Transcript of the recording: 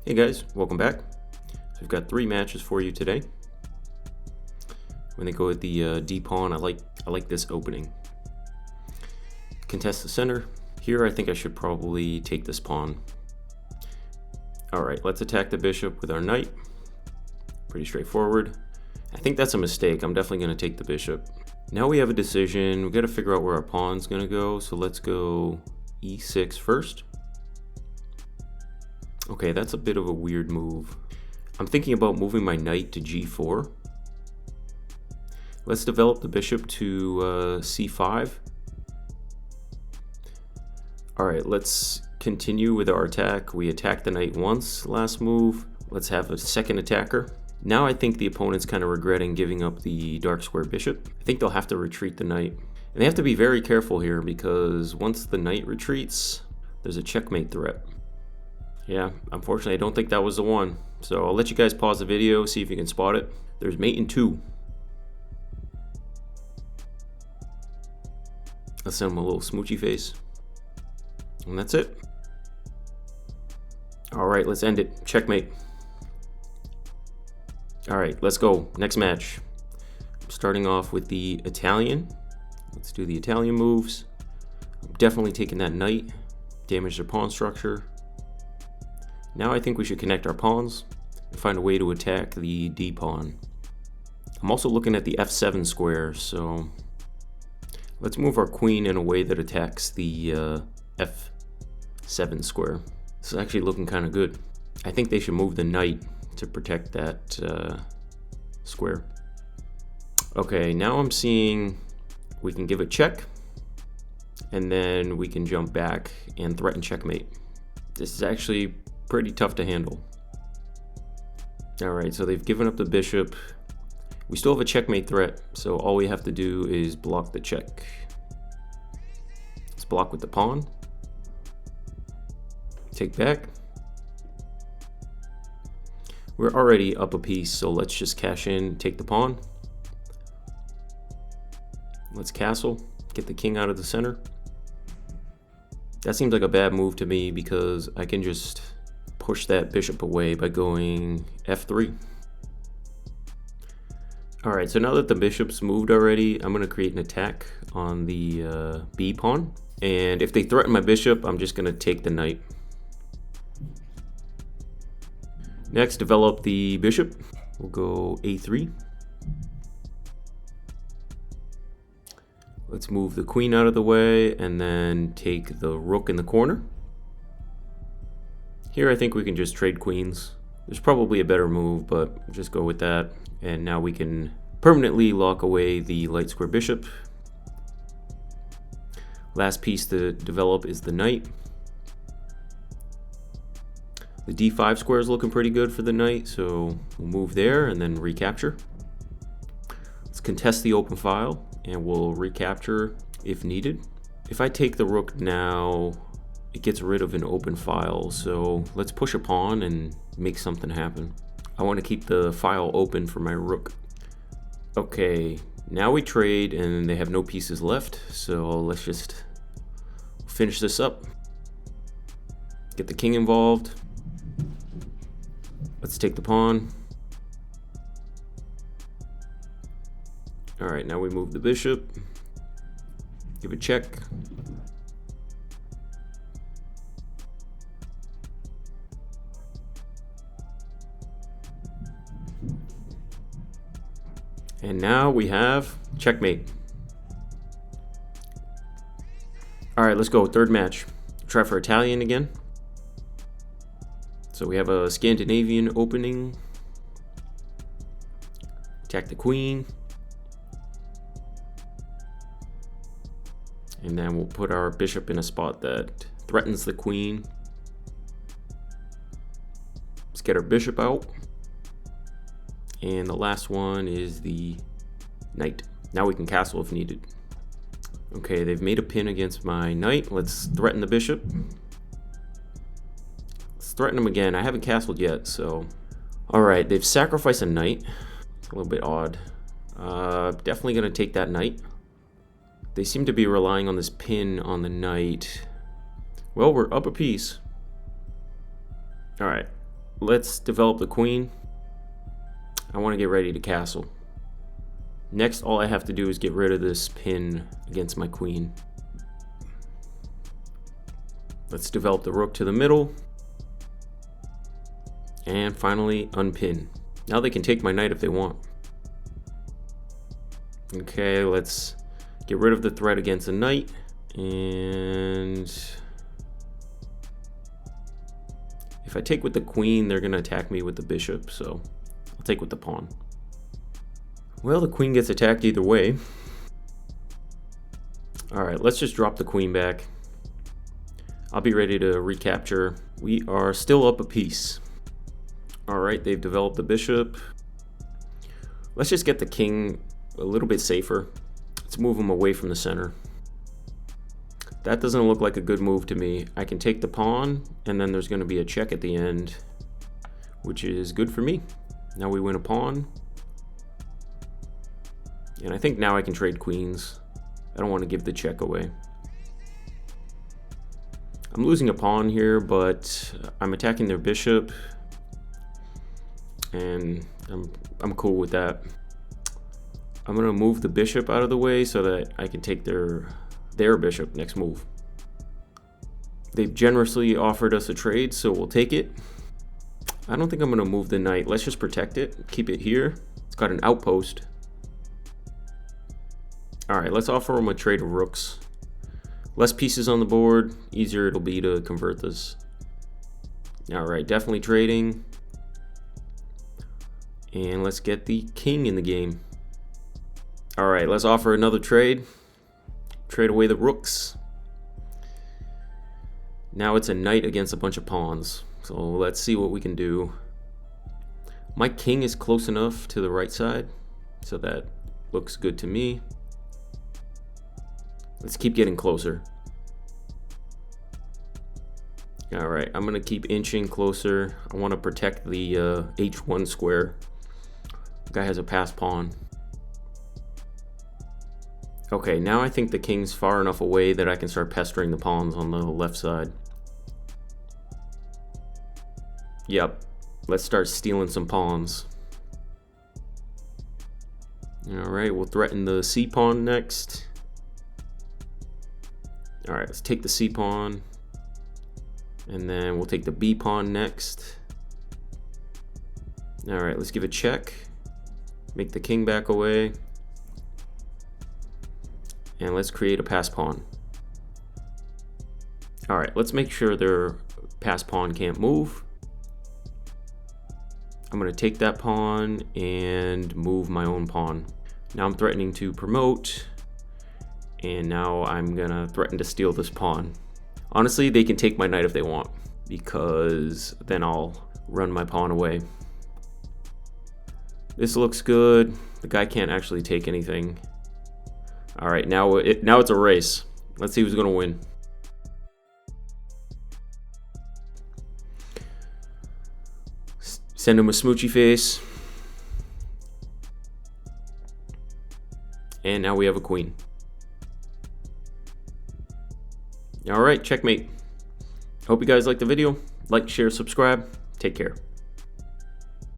Hey guys, welcome back. So we've got 3 matches for you today. When they go with the D pawn, I like this opening. Contest the center. Here I think I should probably take this pawn. Alright, let's attack the bishop with our knight. Pretty straightforward. I think that's a mistake. I'm definitely going to take the bishop. Now we have a decision. We've got to figure out where our pawn's going to go. So let's go e6 first. Okay, that's a bit of a weird move. I'm thinking about moving my knight to g4. Let's develop the bishop to c5. Alright, let's continue with our attack. We attacked the knight once last move. Let's have a second attacker. Now I think the opponent's kind of regretting giving up the dark square bishop. I think they'll have to retreat the knight. And they have to be very careful here because once the knight retreats, there's a checkmate threat. Yeah, unfortunately I don't think that was the one. So I'll let you guys pause the video, see if you can spot it. There's mate in 2. Let's send him a little smoochy face. And that's it. Alright, let's end it. Checkmate. Alright, let's go. Next match. I'm starting off with the Italian. Let's do the Italian moves. I'm definitely taking that knight. Damage their pawn structure. Now I think we should connect our pawns and find a way to attack the D pawn. I'm also looking at the f7 square, so let's move our queen in a way that attacks the f7 square. This is actually looking kind of good. I think they should move the knight to protect that square. Okay, now I'm seeing we can give a check, and then we can jump back and threaten checkmate. This is actually pretty tough to handle. Alright, so they've given up the bishop. We still have a checkmate threat, so all we have to do is block the check. Let's block with the pawn. Take back. We're already up a piece, so let's just cash in, take the pawn. Let's castle, get the king out of the center. That seems like a bad move to me because I can just push that bishop away by going f3. Alright, so now that the bishop's moved already, I'm going to create an attack on the B pawn. And if they threaten my bishop, I'm just going to take the knight. Next, develop the bishop. We'll go a3. Let's move the queen out of the way and then take the rook in the corner. Here I think we can just trade queens. There's probably a better move, but just go with that. And now we can permanently lock away the light square bishop. Last piece to develop is the knight. The d5 square is looking pretty good for the knight, so we'll move there and then recapture. Let's contest the open file and we'll recapture if needed. If I take the rook now, it gets rid of an open file, so let's push a pawn and make something happen. I want to keep the file open for my rook. Okay, now we trade and they have no pieces left, so let's just finish this up. Get the king involved. Let's take the pawn. Alright, now we move the bishop. Give a check. And now we have checkmate. Alright, let's go. Third match. Try for Italian again. So we have a Scandinavian opening. Attack the queen. And then we'll put our bishop in a spot that threatens the queen. Let's get our bishop out. And the last one is the knight. Now we can castle if needed. Okay, they've made a pin against my knight. Let's threaten the bishop. Threaten him again. I haven't castled yet, so alright, they've sacrificed a knight. It's a little bit odd. Definitely gonna take that knight. They seem to be relying on this pin on the knight. Well, we're up a piece. Alright, let's develop the queen. I want to get ready to castle. Next, all I have to do is get rid of this pin against my queen. Let's develop the rook to the middle. And finally, unpin. Now they can take my knight if they want. Okay, let's get rid of the threat against the knight. And if I take with the queen, they're going to attack me with the bishop, so I'll take with the pawn. Well, the queen gets attacked either way. Alright, let's just drop the queen back. I'll be ready to recapture. We are still up a piece. Alright, they've developed the bishop. Let's just get the king a little bit safer. Let's move him away from the center. That doesn't look like a good move to me. I can take the pawn, and then there's going to be a check at the end, which is good for me. Now we win a pawn. And I think now I can trade queens. I don't want to give the check away. I'm losing a pawn here, but I'm attacking their bishop, and I'm cool with that. I'm gonna move the bishop out of the way so that I can take their bishop next move. They've generously offered us a trade, so we'll take it. I don't think I'm gonna move the knight. Let's just protect it, keep it here. It's got an outpost. All right, let's offer them a trade of rooks. Less pieces on the board, easier it'll be to convert this. All right, definitely trading. And let's get the king in the game. All right, let's offer another trade. Trade away the rooks. Now it's a knight against a bunch of pawns. So let's see what we can do. My king is close enough to the right side, so that looks good to me. Let's keep getting closer. All right, I'm gonna keep inching closer. I want to protect the h1 square. The guy has a passed pawn. Okay, now I think the king's far enough away that I can start pestering the pawns on the left side. Yep, let's start stealing some pawns. All right, we'll threaten the c pawn next. All right, let's take the c pawn, and then we'll take the b pawn next. All right, let's give a check. Make the king back away. And let's create a pass pawn. All right, let's make sure their pass pawn can't move. I'm gonna take that pawn and move my own pawn. Now I'm threatening to promote, and now I'm gonna threaten to steal this pawn. Honestly, they can take my knight if they want, because then I'll run my pawn away. This looks good. The guy can't actually take anything. All right, now it's a race. Let's see who's gonna win. Send him a smoochy face. And now we have a queen. All right, checkmate. Hope you guys liked the video. Like, share, subscribe. Take care.